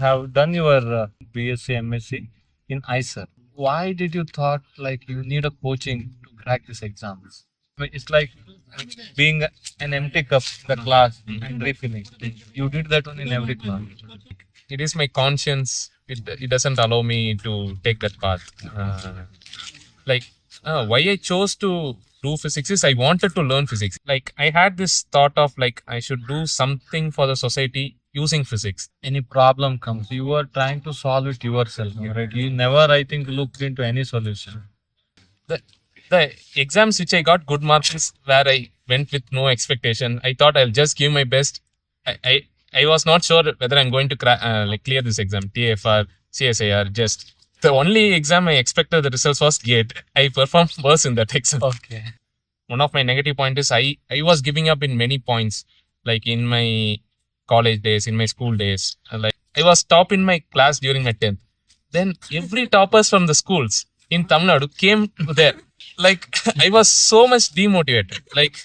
have done your BSc, MSc in ISER. Why did you thought like you need a coaching to crack these exams? I mean, it's like being an empty cup, the class and refilling. You did that one in every class. It is my conscience. It doesn't allow me to take that path. Like why I chose to do physics is I wanted to learn physics. Like I had this thought of like I should do something for the society using physics. Any problem comes, you are trying to solve it yourself, right? You never, I think, looked into any solution. The the exams which I got good marks is where I went with no expectation. I thought I'll just give my best. I was not sure whether I'm going to clear this exam. TIFR, CSIR, JEST. The only exam I expected the results was GATE. I performed worse in that exam. Okay. One of my negative points is I was giving up in many points, like in my college days, in my school days. Like I was top in my class during my 10th. Then every toppers from the schools in Tamil Nadu came there. Like I was so much demotivated. Like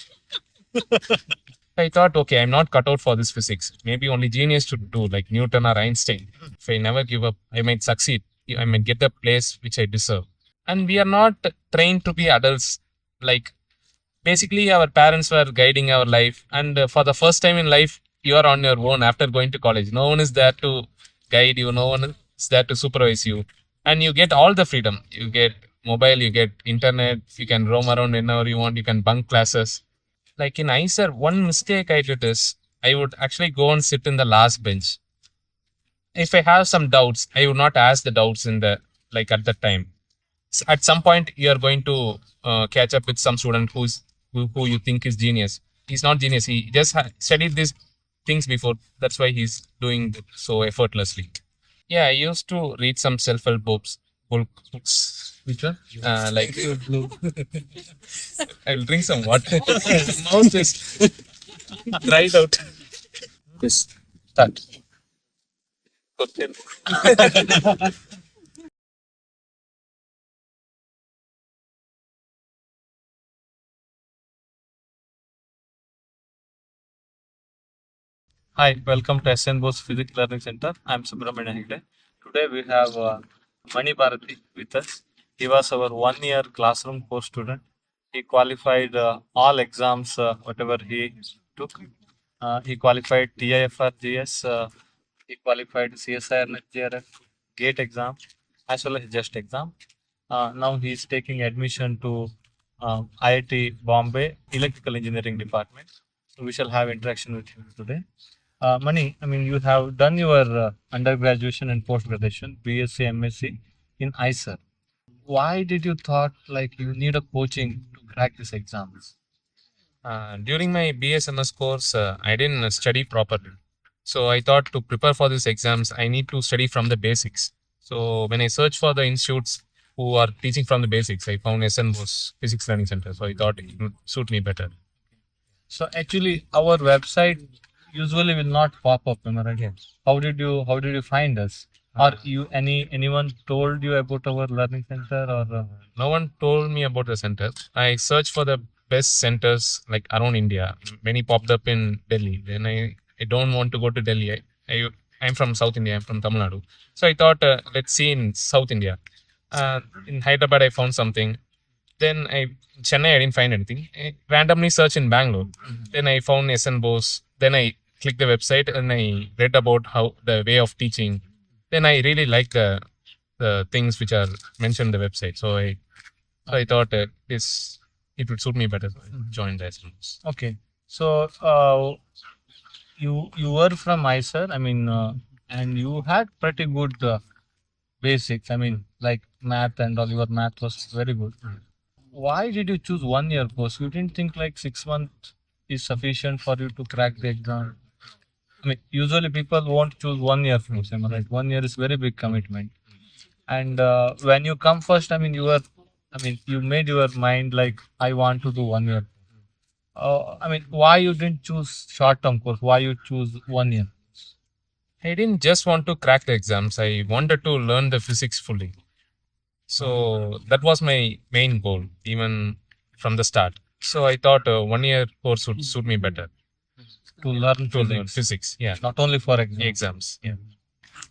I thought, okay, I'm not cut out for this physics. Maybe only genius should do, like Newton or Einstein. If I never give up, I might succeed. I might get the place which I deserve. And we are not trained to be adults. Like basically, our parents were guiding our life, and for the first time in life, you are on your own after going to college. No one is there to guide you. No one is there to supervise you, and you get all the freedom. You get mobile, you get internet. You can roam around whenever you want. You can bunk classes. Like in ISER, one mistake I did is I would actually go and sit in the last bench. If I have some doubts, I would not ask the doubts in the like at that time. At some point, you are going to catch up with some student who you think is genius. He's not genius. He just studied these things before. That's why he's doing it so effortlessly. Yeah, I used to read some self-help books. Which one? Like I'll drink some water. Mouth is dried out. Yes. Start. Hi, welcome to SN Bose Physics Learning Center. I'm Subramanian Hegde. Today we have Mani Bharathi with us. He was our 1 year classroom course student. He qualified all exams, whatever he took. He qualified TIFR-GS, he qualified CSIR-JRF GATE exam as well as JEST exam. Now he is taking admission to IIT Bombay Electrical Engineering Department. So we shall have interaction with him today. Mani, I mean, you have done your undergraduation and post-graduation, BSc, MSc in ISER. Why did you thought like you need a coaching to crack these exams? During my BSMS course, I didn't study properly. So I thought to prepare for these exams, I need to study from the basics. So when I searched for the institutes who are teaching from the basics, I found SN Bose Physics Learning Center. So I thought it would suit me better. So actually, our website usually will not pop up. Am I right? Yes. How did you find us? Or anyone told you about our learning center or? No one told me about the center. I searched for the best centers like around India. Many popped up in Delhi. Then I don't want to go to Delhi. I'm from South India. I'm from Tamil Nadu. So I thought, let's see in South India. In Hyderabad, I found something. Then in Chennai, I didn't find anything. I randomly searched in Bangalore. Then I found SN Bose. Then I clicked the website and I read about how the way of teaching. Then I really liked the things which are mentioned in the website. So I thought it would suit me better. So I joined the SN Bose. Okay. So you were from ISER, I mean, and you had pretty good basics. I mean, like math and all. Your math was very good. Why did you choose 1 year course? You didn't think like 6 months is sufficient for you to crack the exam? I mean, usually people won't choose 1 year course. Am I right? 1 year is very big commitment. And when you come first, I mean, you made your mind like, I want to do 1 year. I mean, why you didn't choose short-term course? Why you choose 1 year? I didn't just want to crack the exams. I wanted to learn the physics fully. So that was my main goal, even from the start. So I thought a 1 year course would suit me better. To learn To learn physics, yeah. Not only for exams. Exams. Yeah.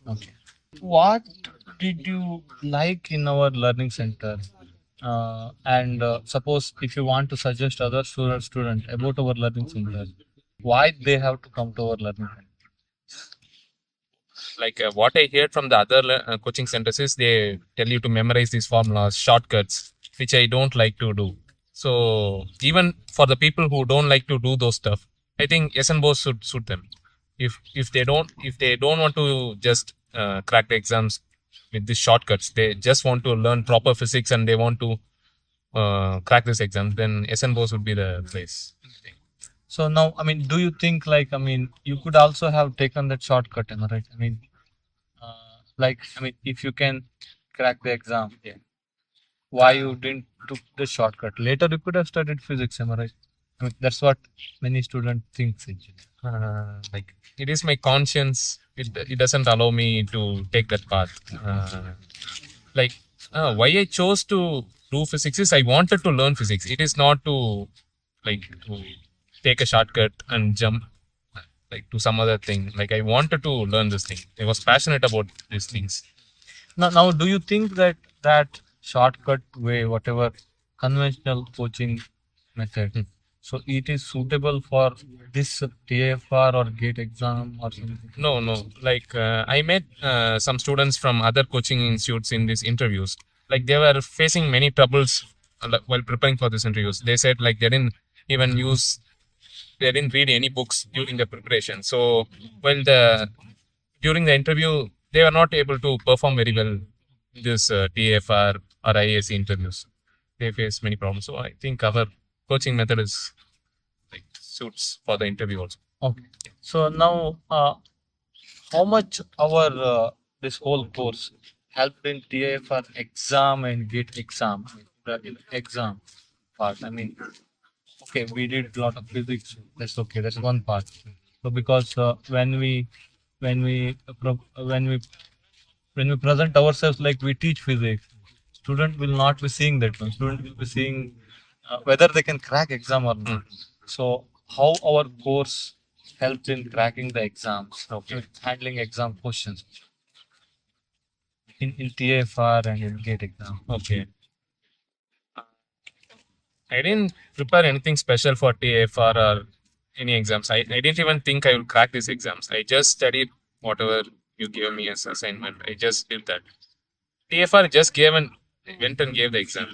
Okay. What did you like in our learning center? And suppose if you want to suggest other student about our learning center, why they have to come to our learning center? Like what I heard from the other coaching centers is they tell you to memorize these formulas, shortcuts, which I don't like to do. So even for the people who don't like to do those stuff, I think SN both should suit them. If they don't want to just crack the exams with these shortcuts, they just want to learn proper physics and they want to crack this exam, then SN both would be the place. So now, I mean, do you think like, I mean, you could also have taken that shortcut, am I right? I mean, like, I mean, if you can crack the exam, yeah, why you didn't took the shortcut? Later, you could have studied physics, am I right? I mean, that's what many students think. Actually. Like it is my conscience. It doesn't allow me to take that path. Like why I chose to do physics is I wanted to learn physics. It is not to like to take a shortcut and jump like to some other thing. Like I wanted to learn this thing. I was passionate about these things. Now, do you think that that shortcut way, whatever conventional coaching method, so it is suitable for this TIFR or GATE exam or something? No. Like I met some students from other coaching institutes in these interviews. Like they were facing many troubles while preparing for these interviews. They said like even use they didn't read any books during the preparation. So while during the interview they were not able to perform very well in this TFR or IAC interviews. They face many problems. So I think our coaching method is like suits for the interview also. Okay. So now, how much our this whole course helped in TIFR exam and GATE exam, the exam part? I mean, okay, we did a lot of physics. That's okay. That's one part. So because when we when we present ourselves like we teach physics, student will not be seeing that one. Student will be seeing whether they can crack exam or not. So how our course helped in cracking the exams, okay, handling exam questions in TFR and in GATE exam. Okay. I didn't prepare anything special for TFR or any exams. I didn't even think I would crack these exams. I just studied whatever you gave me as assignment. I just did that. TFR just went and gave the exam.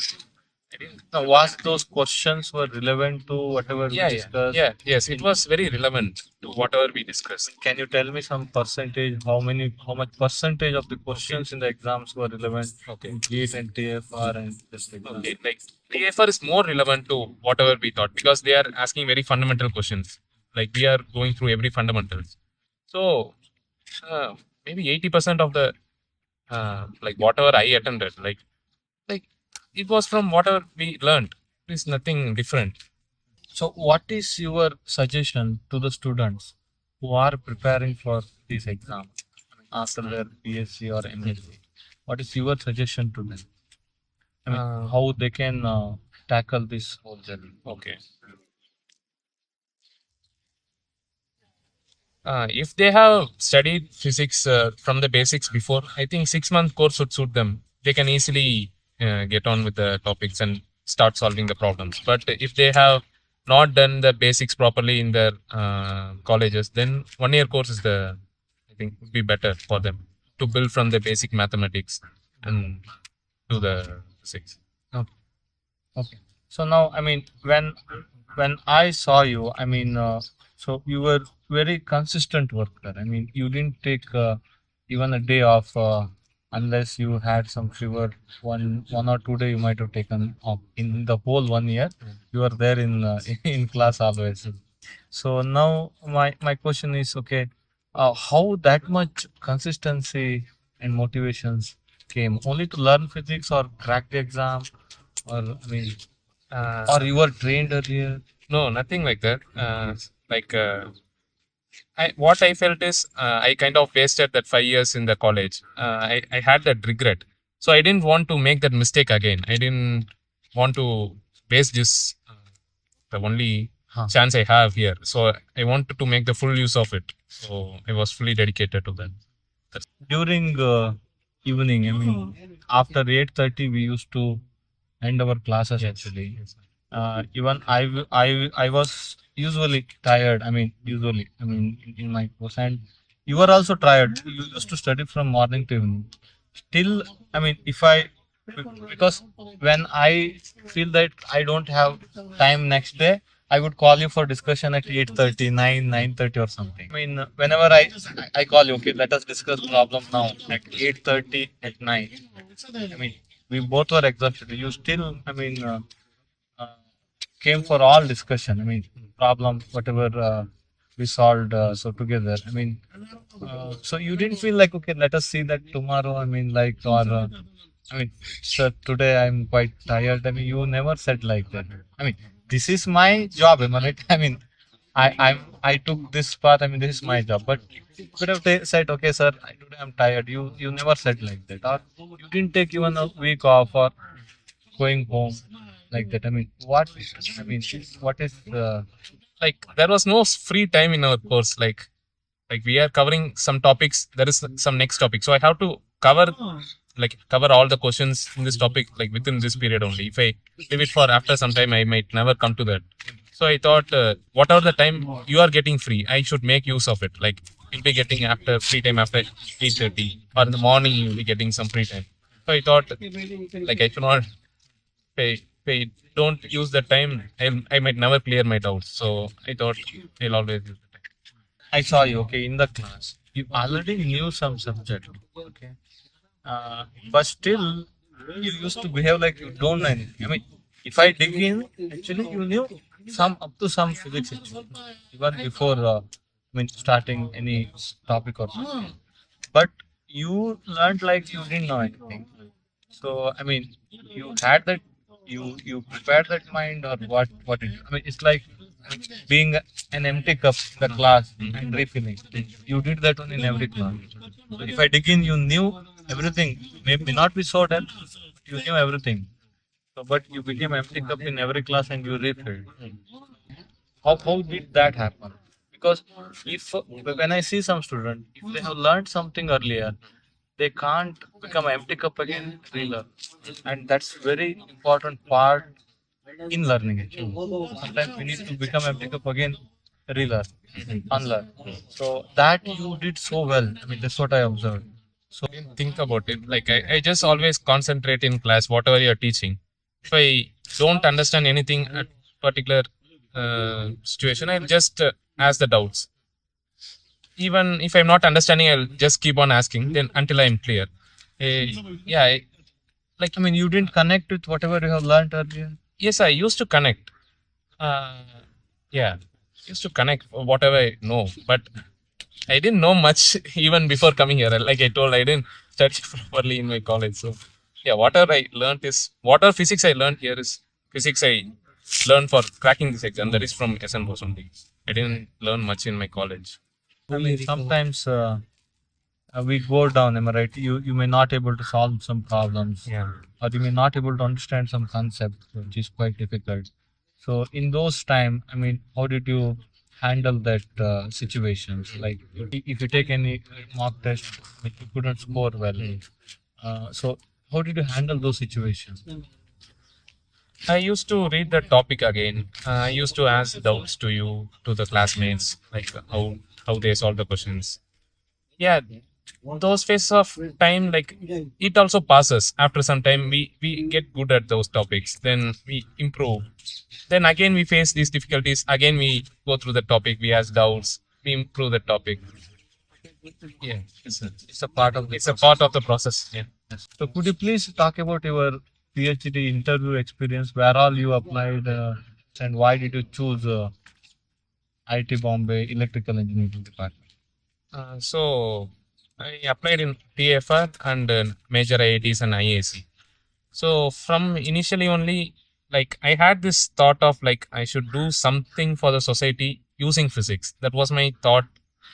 I didn't. Now, was those questions were relevant to whatever we discussed? Yes, it was very relevant to whatever we discussed. Can you tell me some percentage? How much percentage of the questions in the exams were relevant? Okay. In GATE and TFR and this exam? Okay, like TFR is more relevant to whatever we thought because they are asking very fundamental questions. Like we are going through every fundamentals. So maybe 80% of the like whatever I attended, like it was from whatever we learned. It's nothing different. So, what is your suggestion to the students who are preparing for this exam after their BSc or MSc? What is your suggestion to them? I mean, how they can tackle this whole journey? Okay. If they have studied physics from the basics before, I think 6-month course would suit them. They can easily get on with the topics and start solving the problems. But if they have not done the basics properly in their colleges, then 1-year course is I think would be better for them to build from the basic mathematics and do the physics. Okay. Okay. So now, I mean, when I saw you, I mean, so you were very consistent worker. I mean, you didn't take even a day off unless you had some fever. One or 2 day you might have taken off. In the whole 1 year, you were there in in class always. So now my question is, okay, how that much consistency and motivations came only to learn physics or crack the exam, or I mean, or you were trained earlier? No, nothing like that. What I felt is I kind of wasted that 5 years in the college. I had that regret. So I didn't want to make that mistake again. I didn't want to waste this, the only chance I have here. So I wanted to make the full use of it. So I was fully dedicated to that. During evening, I mean, after 8:30, we used to end our classes actually. Even I was usually tired. I mean, in my course, and you were also tired. You used to study from morning to evening. Still, I mean, if I because when I feel that I don't have time next day, I would call you for discussion at 8:30, 9:30 or something. I mean, whenever I call you, okay, let us discuss problem now at 8:30 at night. I mean, we both were exhausted. You still, uh, came for all discussion. I mean, problem, whatever we solved so together. I mean, so you didn't feel like, okay, let us see that tomorrow. I mean, like, or I mean, sir, today I'm quite tired. I mean, you never said like that. I mean, this is my job, am I right? I mean, I took this path. I mean, this is my job. But you could have said, okay, sir, today I'm tired. You never said like that, or you didn't take even a week off or going home like that. I mean, what? I mean, what is the Like there was no free time in our course. Like we are covering some topics. There is some next topic, so I have to cover all the questions in this topic like within this period only. If I leave it for after some time, I might never come to that. So I thought, whatever the time you are getting free, I should make use of it. Like you'll be getting after free time after 8:30, or in the morning you'll be getting some free time. So I thought, like I should not if I don't use that time, I might never clear my doubts. So I thought I'll always use the time. I saw you, okay, in the class. You already knew some subject, okay, but still you used to behave like you don't know anything. I mean, if I dig in, actually you knew some up to some physics actually, even before starting any topic or something. But you learned like you didn't know anything. So I mean, you had that, you prepared that mind, or what it, I mean, it's like being an empty cup in the class and refilling. You did that one in every class. So if I dig in, you knew everything. Maybe not be so depth, but you knew everything. So, but you became empty cup in every class and you refilled. How did that happen? Because if when I see some student, if they have learned something earlier, they can't become empty cup again relearn, and that's very important part in learning actually. Sometimes we need to become empty cup again, relearn, unlearn. So that you did so well. I mean, that's what I observed. So I didn't think about it. Like I just always concentrate in class, whatever you're teaching. If I don't understand anything at particular situation, I'll just ask the doubts. Even if I'm not understanding, I'll just keep on asking then until I'm clear. Eh, yeah, I mean, you didn't connect with whatever you have learned earlier. yes, I used to connect. Uh, yeah, used to connect whatever I know, but I didn't know much even before coming here. Like I told, I didn't study properly in my college. So yeah, whatever physics I learned here is physics I learned for cracking this exam. That is from SN Bose only. I didn't learn much in my college. I mean, sometimes we go down. Am I right? You may not able to solve some problems, Yeah. or you may not able to understand some concept, which is quite difficult. So in those time, I mean, how did you handle that situations? Like if you take any mock test, which you couldn't score well. So how did you handle those situations? I used to read the topic again. I used to ask doubts to the classmates, like how they solve the questions. Yeah, those phases of time, like it also passes. After some time, we get good at those topics. Then we improve. Then again we face these difficulties. Again we go through the topic. We ask doubts. We improve the topic. Yeah, It's a part of the it's a part of the process. Yeah. So could you please talk about your PhD interview experience, where all you applied, and why did you choose IT Bombay Electrical Engineering Department? So I applied in TIFR and major IITs and IAC. So from initially only, like I had this thought of like I should do something for the society using physics. That was my thought.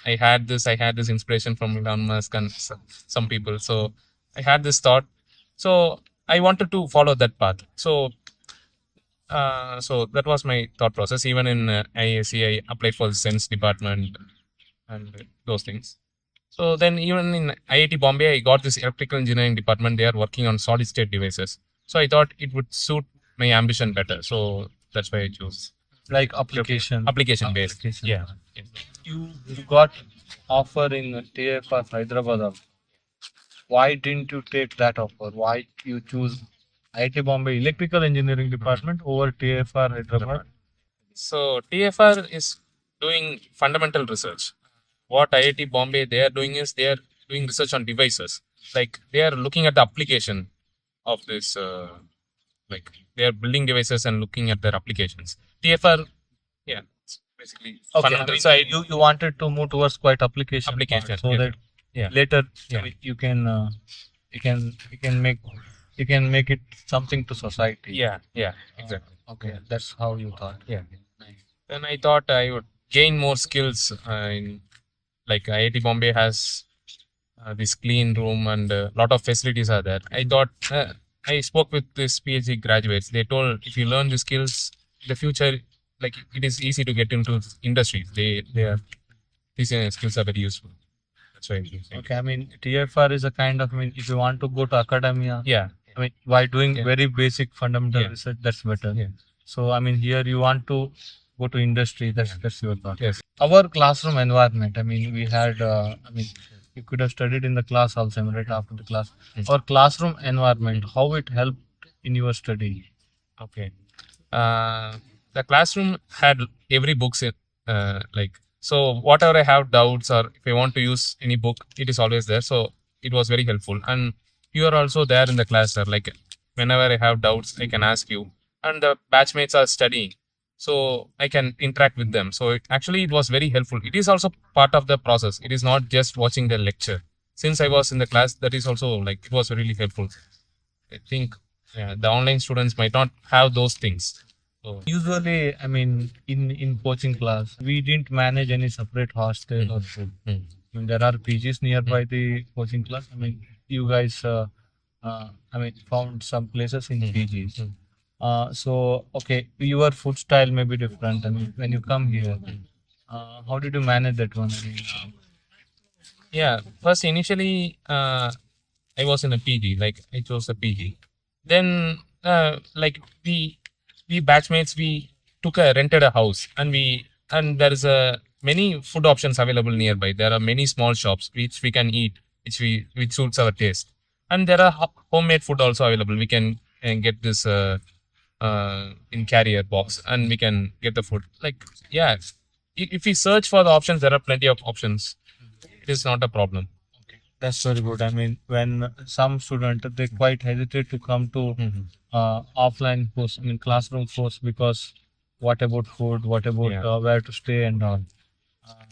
I had this inspiration from Elon Musk and some people. So I had this thought. So I wanted to follow that path. So that was my thought process. Even in IAC, I applied for the sense department and those things. So then even in IIT Bombay, I got this electrical engineering department. They are working on solid state devices. So I thought it would suit my ambition better. So that's why I chose Like application based. application. Yeah. You got offer in TFR Hyderabad. Why didn't you take that offer? Why you choose IIT Bombay Electrical Engineering Department over TFR Hyderabad? So TFR is doing fundamental research. What IIT Bombay they are doing is they are doing research on devices. Like they are looking at the application of this. Like they are building devices and looking at their applications. TFR, yeah, it's basically Okay, I fundamental mean, side you wanted to move towards quite application, application. part, so Yeah. that Yeah. later Yeah. I mean, you can make it something to society. Yeah, exactly. Okay, that's how you thought. Yeah. Then I thought I would gain more skills in like IIT Bombay has this clean room and a lot of facilities are there. I thought I spoke with this PhD graduates. They told if you learn the skills, the future like it is easy to get into industries. They are these skills are very useful. That's why I'm using. Okay, I mean TFR is a kind of, I mean, if you want to go to academia, Yeah. I mean, by doing Yeah. very basic fundamental Yeah. research, that's better. Yeah. So I mean, here you want to go to industry. That's your thought. Yes. Our classroom environment. I mean, we had. I mean, you could have studied in the class also, I mean, right after the class. Our classroom environment, how it helped in your study. Okay. The classroom had every books in like so whatever I have doubts or if I want to use any book, it is always there. So it was very helpful. And you are also there in the class, sir. Like whenever I have doubts, I can ask you. And the batchmates are studying. So I can interact with them. So it was very helpful. It is also part of the process. It is not just watching the lecture. Since I was in the class, that is also like it was really helpful. I think the online students might not have those things. So, Usually, I mean, in coaching class, we didn't manage any separate hostel or food. I mean, there are PGs nearby the coaching class. I mean, you guys, I mean, found some places in PGs. So, okay, your food style may be different. I mean, when you come here, how did you manage that one? I mean, yeah, first initially I was in a PG, like I chose a PG. Then like we batchmates we rented a house and there is a many food options available nearby. There are many small shops which we can eat, which suits our taste, and there are homemade food also available. We can get this in carrier box and we can get the food. Like yeah, if we search for the options, there are plenty of options. It is not a problem. that's very good. I mean, when some student they quite hesitate to come to offline course, I mean, classroom course because what about food? What about Yeah. where to stay and all?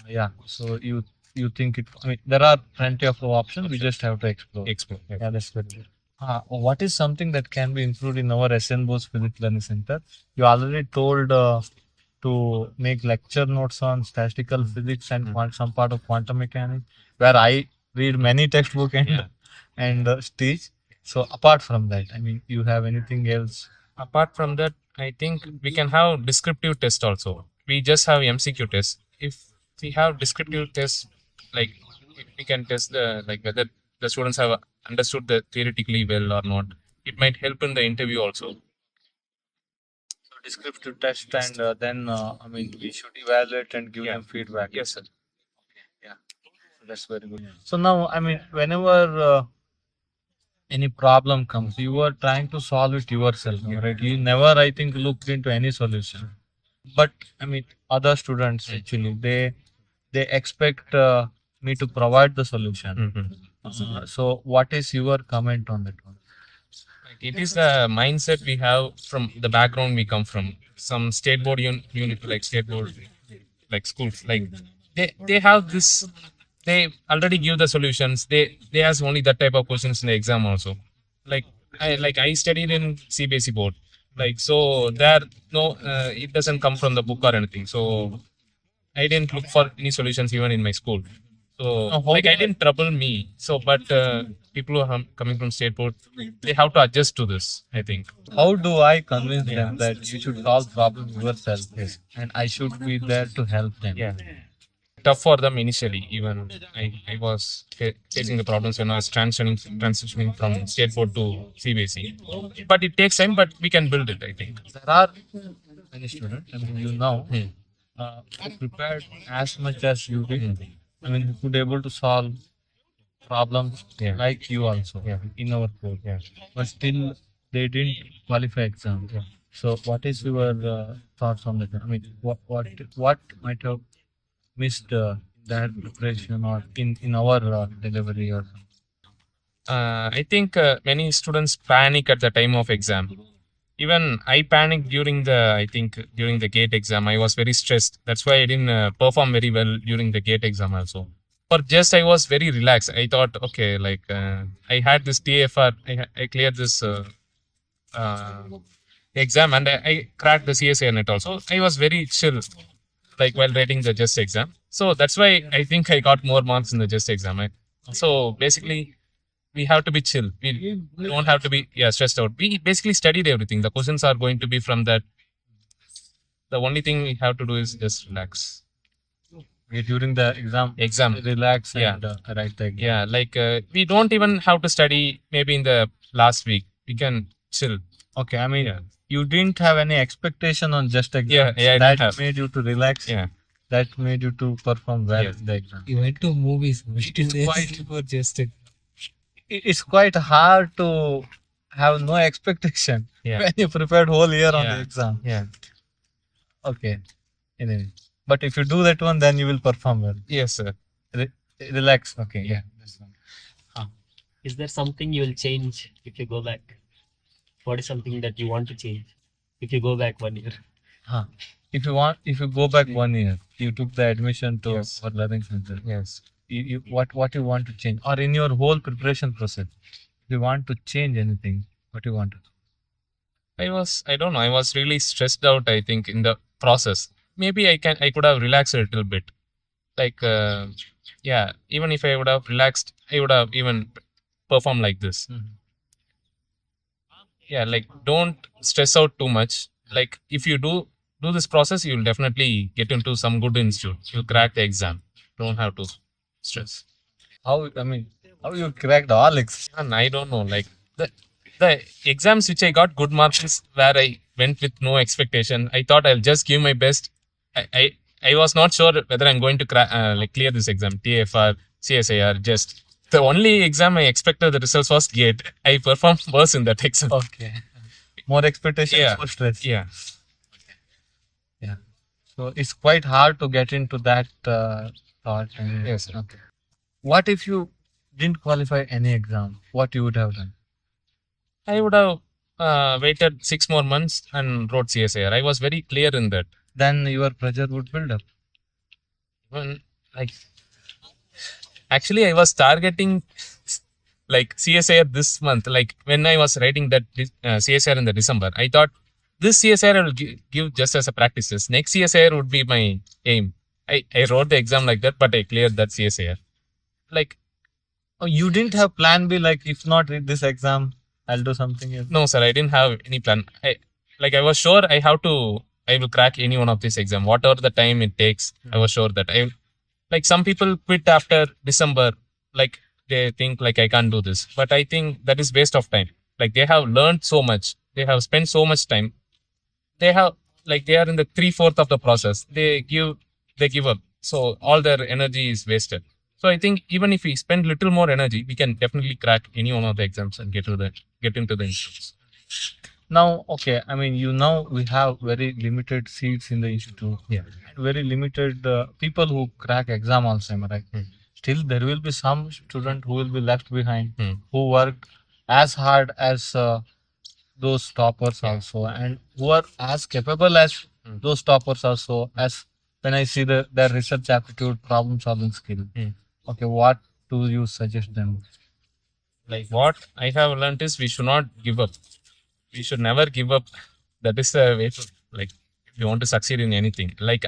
Yeah. So you think it? I mean, there are plenty of options. We just have to explore. Explore. Yeah. Yeah, that's very good. What is something that can be improved in our SN Bose Physics Learning Center? You already told to make lecture notes on statistical physics and some part of quantum mechanics, where I read many textbook and Yeah. and teach. So apart from that, I mean, you have anything else? Apart from that, I think we can have descriptive test also. We just have MCQ test. If we have descriptive test, like we can test the like whether the students have understood the theoretically well or not. It might help in the interview also. So descriptive test and then I mean, we should evaluate and give Yeah. them feedback. Yes, sir. Yeah, that's very good. So now, I mean, whenever any problem comes, you are trying to solve it yourself, right? You never, I think, looked into any solution. But I mean, other students actually they expect me to provide the solution. So, what is your comment on that one? It is the mindset we have from the background we come from. Some state board unit like state board like schools like they have this. They already give the solutions. They ask only that type of questions in the exam also. I studied in CBSE board. Like so there no it doesn't come from the book or anything. So I didn't look for any solutions even in my school. So like I didn't trouble me. So but people who are coming from state board, they have to adjust to this. I think. How do I convince them that you should solve problem yourself, and I should be there to help them? Yeah. tough for them initially. Even I was facing the problems when I was transitioning from state board to CBSE. But it takes time, but we can build it, I think. There are many students, I mean, who prepared as much as you did. I mean, who could able to solve problems Yeah. like you also in our course. Yeah. But still, they didn't qualify exam. So, what is your thoughts on that? I mean, what might have missed that preparation or in our delivery or something? I think many students panic at the time of exam. Even I panicked during the gate exam. I was very stressed. That's why I didn't perform very well during the gate exam also. For just I was very relaxed. I thought, okay, like I had this TFR, I cleared this uh, exam and I cracked the CSIR net also. I was very chill, like while writing the JEST exam. So that's why I think I got more marks in the JEST exam. So basically, we have to be chill. We don't have to be stressed out. We basically studied everything. The questions are going to be from that. The only thing we have to do is just relax. During the exam, relax and write the exam. Yeah, like we don't even have to study maybe in the last week. We can chill. Okay, I mean, you didn't have any expectation on just exam. Yeah, I that didn't have. made you to relax. Yeah. That made you to perform well Yes. in the exam. You went to movies. It's quite- for just it. It's quite hard to have no expectation Yeah. when you prepared whole year on the Yeah. exam. Yeah. Okay. Anyway, but if you do that one, then you will perform well. Yes, sir. Relax. Okay. Yeah. That's one. Is there something you will change if you go back? What is something that you want to change if you go back 1 year? If you go back 1 year, you took the admission to Yes. our learning center. Yes. What you want to change, or in your whole preparation process, if you want to change anything, what you want to do? I don't know. I was really stressed out, I think, in the process. Maybe I could have relaxed a little bit. Like, even if I would have relaxed, I would have even performed like this. Yeah, like don't stress out too much. Like if you do this process, you'll definitely get into some good institute. You'll crack the exam. Don't have to stress. How you cracked all exams? And I don't know, like the exams which I got good marks is where I went with no expectation. I thought I'll just give my best. I was not sure whether I'm going to clear this exam. TFR, CSIR, JEST. The only exam I expected the results was GATE. I performed worse in that exam. Okay. More expectations, Yeah. more stress. Yeah. So it's quite hard to get into that thought. Yes. Okay. What if you didn't qualify any exam? What you would have done? I would have waited 6 more months and wrote CSIR. I was very clear in that. Then your pressure would build up. When, like, actually, I was targeting like CSIR this month. Like when I was writing that CSIR in the December, I thought this CSIR I will give just as a practices. Next CSIR would be my aim. I wrote the exam like that, but I cleared that CSIR. Like, Oh, you didn't have plan B, like if not read this exam, I'll do something else. no, sir, I didn't have any plan. I was sure I will crack any one of this exam. Whatever the time it takes, I was sure that like some people quit after December, like they think like I can't do this. But I think that is waste of time. Like they have learned so much. They have spent so much time. They are in the 3/4 of the process. They give up. So all their energy is wasted. So I think even if we spend little more energy, we can definitely crack any one of the exams and get into the institutes. Now, okay, I mean, we have very limited seats in the institute. Yeah. Very limited people who crack exam also, am I right? Still, there will be some student who will be left behind, who worked as hard as those toppers also, and who are as capable as those toppers also. As when I see their research aptitude, problem solving skill. Okay, what do you suggest them? Like what I have learned is we should not give up. We should never give up. That is the way to, like, if you want to succeed in anything. One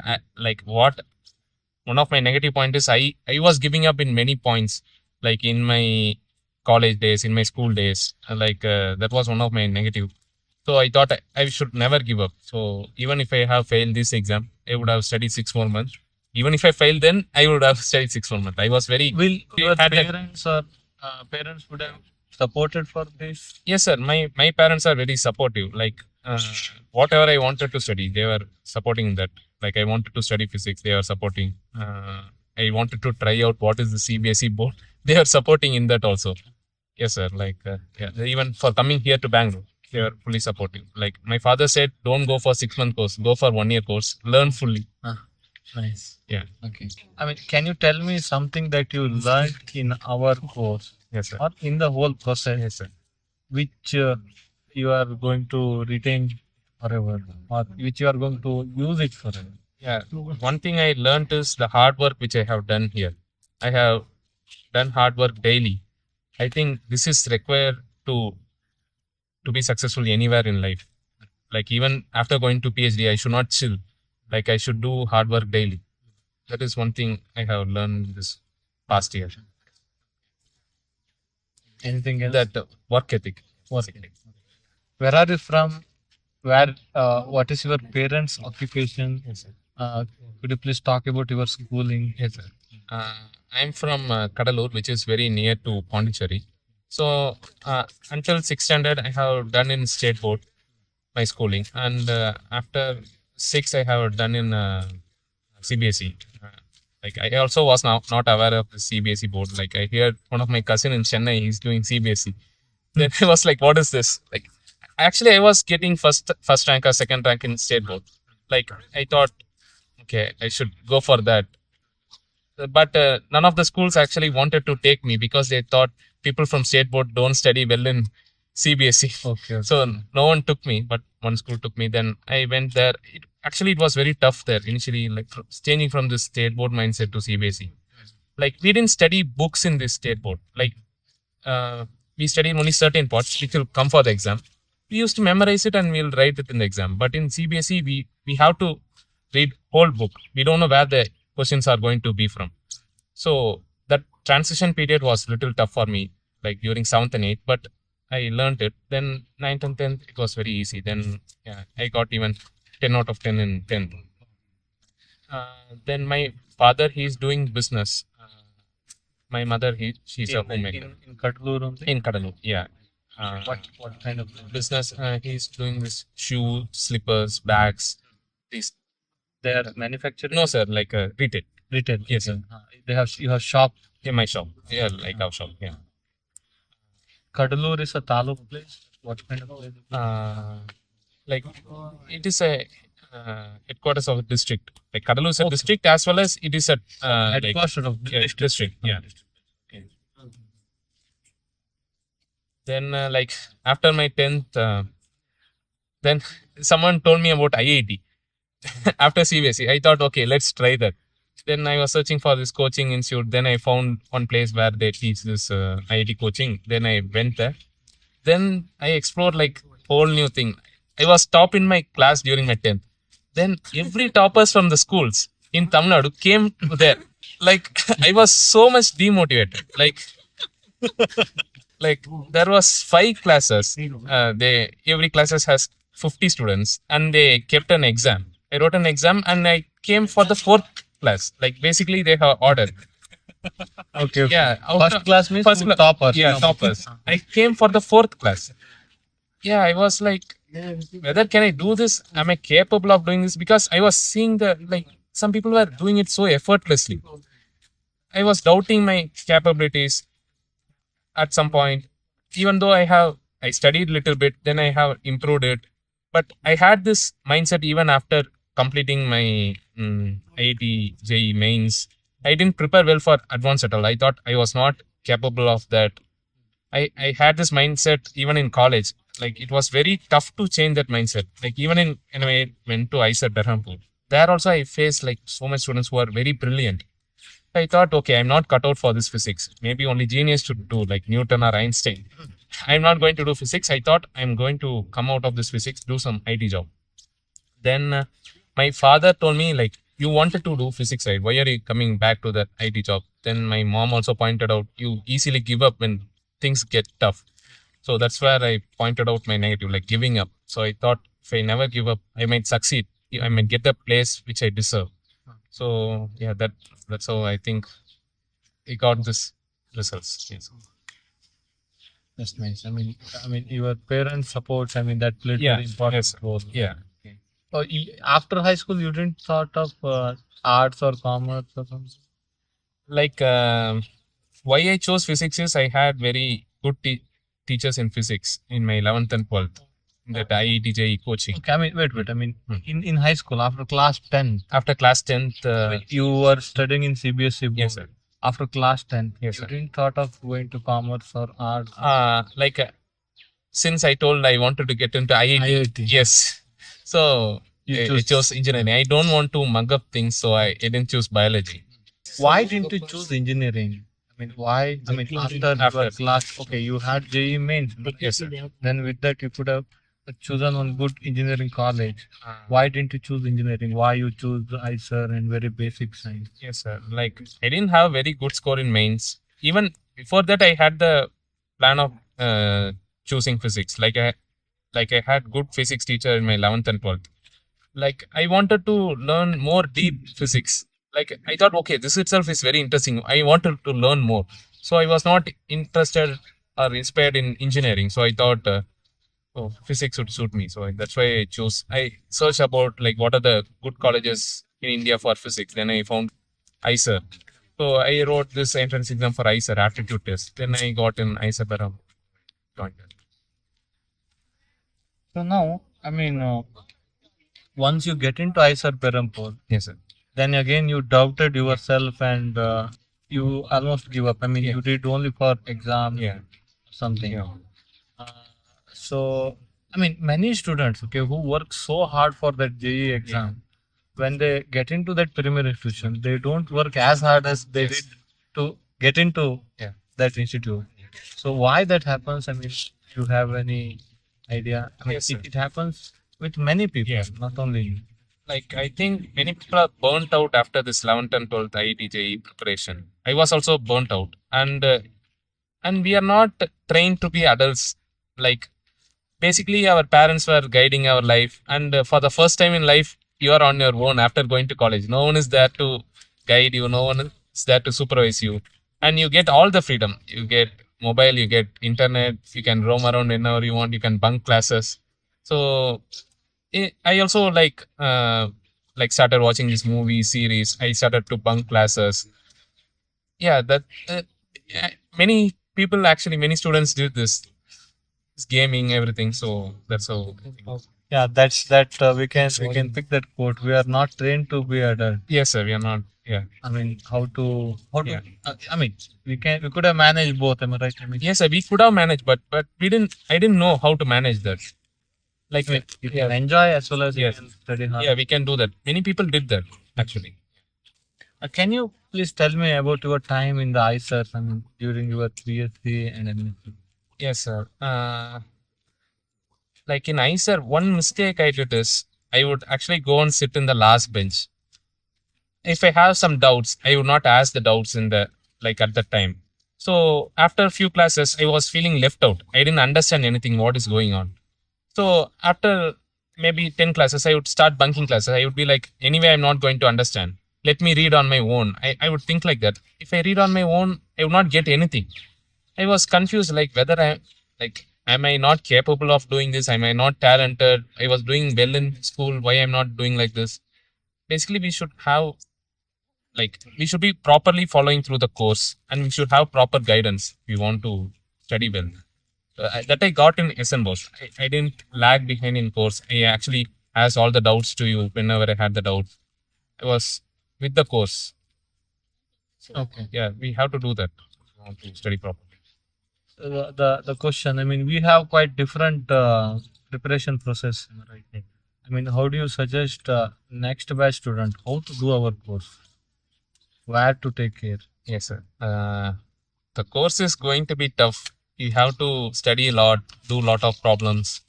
of my negative points is I was giving up in many points, like in my college days, in my school days. That was one of my negative. So I thought I should never give up. So even if I have failed this exam, I would have studied 6 more months Even if I failed, then I would have studied 6 months. I was very. Will your had that- parents or parents would have supported for this? Yes, sir. My parents are very supportive. Like whatever I wanted to study, they were supporting that. Like I wanted to study physics, they are supporting. I wanted to try out what is the CBSE board. They are supporting in that also. Yes, sir. Like yeah, even for coming here to Bangalore, they are fully supportive. Like my father said, don't go for 6 month course, go for 1 year course, learn fully. Nice. Yeah. Okay. I mean, can you tell me something that you learned in our course Yes, sir. or in the whole process, Yes, sir. which you are going to retain forever, or which you are going to use it forever? Yeah. One thing I learned is the hard work which I have done here. I have done hard work daily. I think this is required to be successful anywhere in life. Like even after going to PhD, I should not chill. Like I should do hard work daily. That is one thing I have learned this past year. Anything else? That work ethic. Work ethic. Where are you from? Where? What is your parents' occupation? Yes, sir. Could you please talk about your schooling? Yes, sir. I'm from Kadalur, which is very near to Pondicherry. So until 6th standard, I have done in state board my schooling, and after 6, I have done in CBSE. Like I also was not aware of the CBSE board. Like I heard one of my cousin in Chennai, he's doing CBSE. Then I was like, what is this? Like actually, I was getting first rank or second rank in state board. Like I thought, okay, I should go for that. But none of the schools actually wanted to take me because they thought people from state board don't study well in CBSE. Okay. So no one took me, but one school took me. Then I went there. It was very tough there initially, like changing from this state board mindset to CBSE. Like we didn't study books in this state board. Like we studied only certain parts which will come for the exam. We used to memorize it and we'll write it in the exam. But in CBSE, we have to read whole book. We don't know where the questions are going to be from. So that transition period was little tough for me, like during 7th and 8th, but I learned it. Then 9th and 10th, it was very easy. Then yeah, I got even 10 out of 10 in 10th. Then my father, he's doing business. My mother, she's a homemaker. In Kadalur only? In Kadalur, yeah. What kind of Business? He's doing this shoe, slippers, bags. These. They are manufacturing? No, sir, like retail. Retail. Yes, sir. You have shop. In my shop. Yeah, like our shop. Yeah. Kadalur is a taluk place. What kind of place? Like it is a headquarters of a district. Like Kadalur is a district as well as it is a Headquarters of district. Yeah. Okay. Then like after my 10th, then someone told me about IIT. After CBSE, I thought, okay, let's try that. Then I was searching for this coaching institute. Then I found one place where they teach this IIT coaching. Then I went there. Then I explored like whole new thing. I was top in my class during my 10th. Then every toppers from the schools in Tamil Nadu came there. Like I was so much demotivated. Like there was 5 classes. Every classes has 50 students, and they kept an exam. I wrote an exam and I came for the 4th class. Like basically they have ordered. Okay. Yeah. First class means first toppers. Yeah, toppers. I came for the 4th class. Yeah, I was like, whether can I do this? Am I capable of doing this? Because I was seeing some people were doing it so effortlessly. I was doubting my capabilities at some point. Even though I studied a little bit, then I have improved it. But I had this mindset even after completing my IIT JEE mains. I didn't prepare well for advanced at all. I thought I was not capable of that. I had this mindset even in college. Like it was very tough to change that mindset. Like even when I went to ISR Berhampur, there also I faced like so many students who are very brilliant. I thought, okay, I'm not cut out for this physics. Maybe only genius should do, like Newton or Einstein. I'm not going to do physics. I thought I'm going to come out of this physics, do some IT job. Then my father told me, like, you wanted to do physics, right? Why are you coming back to that IT job? Then my mom also pointed out, you easily give up when things get tough. So that's where I pointed out my negative, like giving up. So I thought if I never give up, I might succeed. I might get the place which I deserve. So yeah, that's how I think I got this results. Yes. That's nice. I mean, your parents' support. I mean, that played Yeah. very important Yes. role. Yeah. So after high school, you didn't thought of arts or commerce or something. Like why I chose physics is I had very good teachers in physics in my 11th and 12th that IETJE coaching. Okay, I mean, wait. I mean, in high school, after class 10, After class 10th, you were studying in CBSE board. yes sir. After class 10, Yes, you sir. didn't thought of going to commerce or arts. Like since I told I wanted to get into IIT, yes. So You I chose engineering. I don't want to mug up things, so I didn't choose biology. Why didn't you choose engineering? I mean, why? I mean, after your class, okay, you had JE mains. Yes, sir. Then with that, you could have chosen one good engineering college. Why didn't you choose engineering? Why you choose ISR and very basic science? Yes, sir. Like I didn't have very good score in mains. Even before that, I had the plan of choosing physics. Like I had good physics teacher in my 11th and 12th. Like I wanted to learn more deep physics. Like I thought, okay, this itself is very interesting. I wanted to learn more. So I was not interested or inspired in engineering. So I thought, oh, physics would suit me. So that's why I chose. I searched about like what are the good colleges in India for physics. Then I found ISER. So I wrote this entrance exam for ISER aptitude test. Then I got in ISER Bharathi. Joined it. So now, I mean, once you get into ISR Perampur, Yes, sir. then again you doubted yourself and you almost give up. I mean, Yeah. you did only for exam, Yeah. something. Yeah. Uh, so, I mean, many students, okay, who work so hard for that JE exam, when they get into that premier institution, they don't work as hard as they Yes. did to get into Yeah. that institute. So why that happens? I mean, you have any idea? I mean, Yes, sir. it happens with many people, Yeah. not only you. Like I think many people are burnt out after this 11th and 12th IIT-JEE preparation. I was also burnt out, and we are not trained to be adults. Like basically, our parents were guiding our life, and for the first time in life, you are on your own after going to college. No one is there to guide you. No one is there to supervise you, and you get all the freedom. You get mobile, you get internet. You can roam around whenever you want. You can bunk classes. So I also like started watching this movie series. I started to bunk classes. Yeah, that yeah, many people actually many students did this gaming everything. So that's how. Yeah, that's that. We can pick that quote. We are not trained to be adult. Yes, sir. We are not. Yeah. I mean, how to Yeah. I mean, we could have managed both. Am I right? I mean, Yes, sir. We could have managed, but we didn't. I didn't know how to manage that. Like I mean, you can enjoy as well as you Yes. can study hard. yeah, we can do that. Many people did that actually. Can you please tell me about your time in the ISERs? I mean, during your PSC and MSc. Yes, sir. Like in ISER, one mistake I did is I would actually go and sit in the last bench. If I have some doubts, I would not ask the doubts in the like at that time. So after a few classes, I was feeling left out. I didn't understand anything what is going on. So after maybe 10 classes, I would start bunking classes. I would be like, anyway, I'm not going to understand. Let me read on my own. I would think like that. If I read on my own, I would not get anything. I was confused, like whether am I not capable of doing this? Am I not talented? I was doing well in school. Why I'm not doing like this? Basically, we should be properly following through the course, and we should have proper guidance if we want to study well. That I got in SN Boss. I didn't lag behind in course. I actually asked all the doubts to you whenever I had the doubt. I was with the course. Okay. Yeah, we have to do that if we want to study properly. The question. I mean, we have quite different preparation process, am I right? I mean, how do you suggest next batch student how to do our course? Where to take care? Yes, sir. The course is going to be tough. You have to study a lot, do a lot of problems.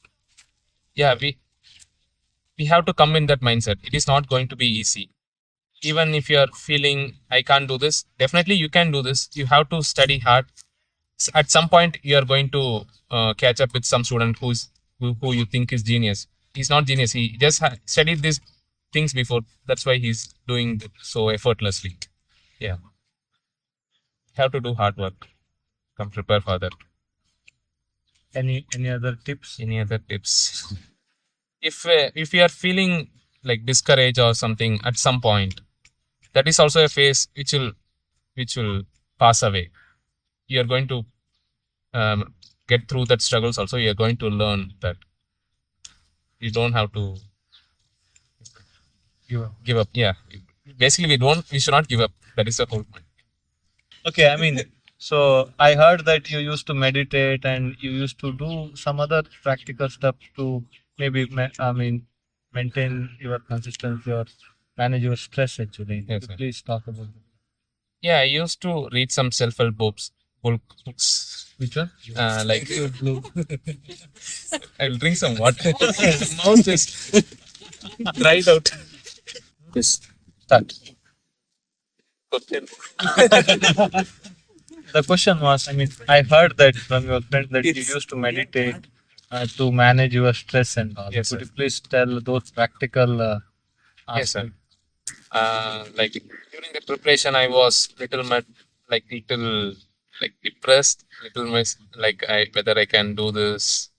Yeah, we have to come in that mindset. It is not going to be easy. Even if you are feeling I can't do this, definitely you can do this. You have to study hard. At some point, you are going to catch up with some student who you think is genius. He's not genius. He just studied this things before. That's why he's doing it so effortlessly. Yeah. Have to do hard work. Come prepare for that. Any other tips? Any other tips? If you are feeling like discouraged or something at some point, that is also a phase which will pass away. You are going to get through that struggles. Also, you are going to learn that you don't have to give up. Yeah. Basically, we should not give up. That is the whole point. Okay, I mean, so I heard that you used to meditate and you used to do some other practical stuff to maybe, maintain your consistency or manage your stress actually. Yes, Could sir. you please talk about that? Yeah, I used to read some self-help books. Which one? Like I'll drink some water. Mouth is dried out. Yes. Start. The question was, I mean, I heard that from your friend that you used to meditate to manage your stress and all. Yes, Could sir. you please tell those practical Yes, sir. aspects? Like during the preparation, I was little like depressed, like whether I can do this,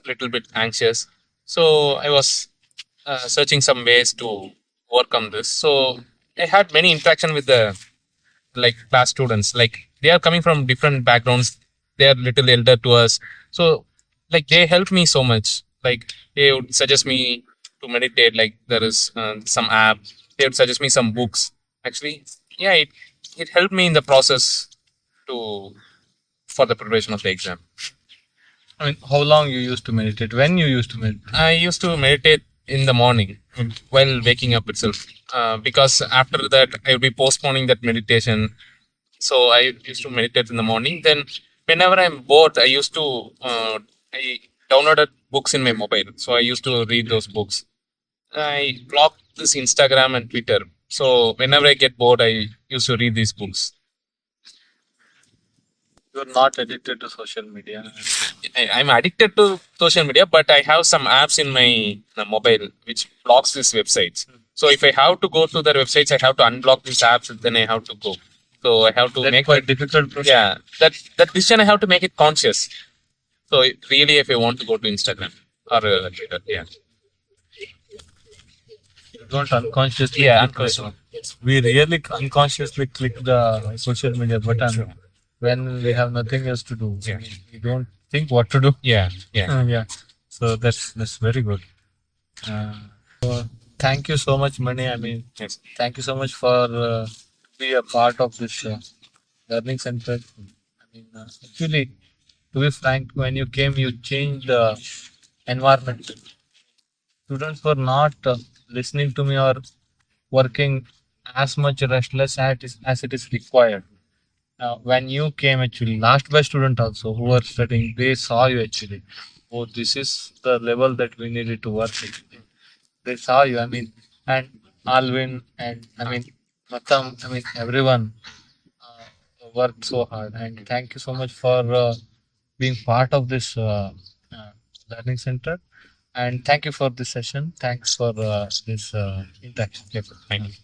little bit anxious. So I was searching some ways to overcome this. So I had many interaction with the like class students. Like they are coming from different backgrounds. They are little elder to us. So like they helped me so much. Like they would suggest me to meditate. Like there is some app. They would suggest me some books. Actually, yeah, it helped me in the process to for the preparation of the exam. I mean, how long you used to meditate? When you used to meditate? I used to meditate in the morning while waking up itself, because after that I would be postponing that meditation. So I used to meditate in the morning. Then whenever I'm bored, I downloaded books in my mobile. So I used to read those books. I blocked this Instagram and Twitter. So whenever I get bored, I used to read these books. You're not addicted to social media. I'm addicted to social media, but I have some apps in my mobile which blocks these websites. So if I have to go to the websites, I have to unblock these apps, and then I have to go. So I have to That's make quite difficult process. yeah, that decision I have to make it conscious. So really, if I want to go to Instagram or Twitter, yeah, You don't unconsciously. yeah, click unconscious. We really unconsciously click the social media button when we have nothing else to do. Yeah. We don't think what to do. Yeah, yeah. Yeah. So that's very good. So thank you so much, Mani. I mean, Yes. thank you so much for be a part of this learning center. I mean, actually, to be frank, when you came, you changed the environment. Students were not listening to me or working as much restless as it is required. When you came, actually, last batch student also who were studying, they saw you actually. Oh, this is the level that we needed to work. Actually. They saw you. I mean, and Alvin and I mean, Matam. I mean, everyone worked so hard. And thank you so much for being part of this learning center. And thank you for this session. Thanks for this interaction. Thank you.